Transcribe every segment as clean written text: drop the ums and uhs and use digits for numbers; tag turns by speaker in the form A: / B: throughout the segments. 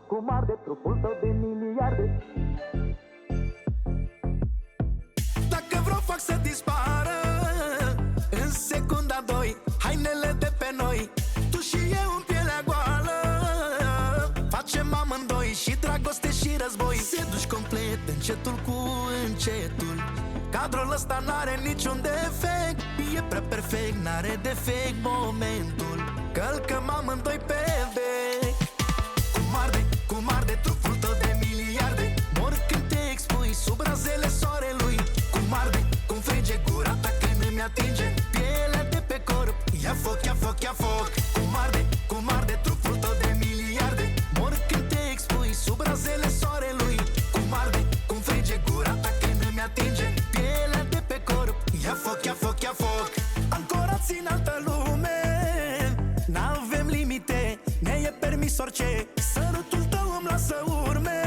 A: cum arde trupul tău de miliarde.
B: Dacă vreau fac să dispară în secunda 2 hainele de pe noi. Tu și eu în pielea goală facem amândoi și dragoste și război. Se duci complet încetul cu încetul. Cadrul ăsta n-are niciun defect, e prea perfect, n-are defect momentul. Călcăm amândoi pe bec. Cum arde trupul tău de miliarde. Mor când te expui sub razele soarelui. Cum frige gura ta când îmi atinge pielea de pe corp. Ia foc, ia foc, ia foc. Cum arde trupul tău de miliarde. Mor când te expui sub razele soarelui. Cum frige gura ta când îmi atinge pielea de pe corp. Ia foc, ia foc, ia foc. Ancorați în altă lume, n-avem limite, ne e permis orice. Sărutul tău îmi lasă urme,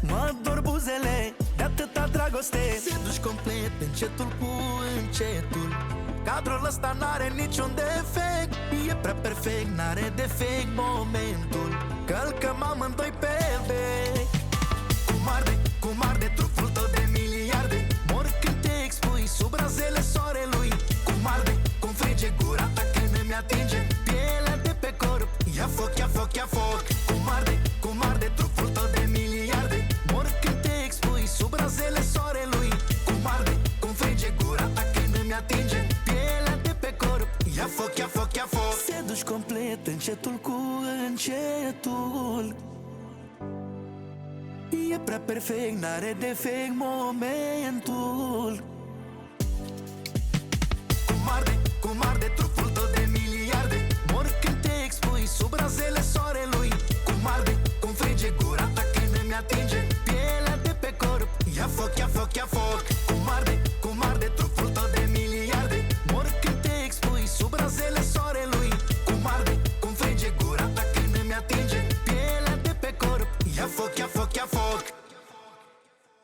B: mă dor buzele de atâta dragoste. Se duci complet încetul cu încetul. Cadrul ăsta n-are niciun defect, e prea perfect, n-are defect momentul. Călcăm amândoi pe bec. Cum arde trupul tău de miliarde. Mor când te expui sub razele soarelui. Cum frige gura ta când îmi atinge pielea de pe corp. Ia foc, ia foc, ia foc. Cum arde trupul tău de miliarde. Mor când te expui sub razele soarelui. Cum frige gura ta când îmi atinge pielea de pe corp. Ia foc, ia foc, ia foc. Se duci complet încetul cu încetul. E prea perfect, n-are defect momentul. Cum arde trupul tău de miliarde. Mor când te expui sub razele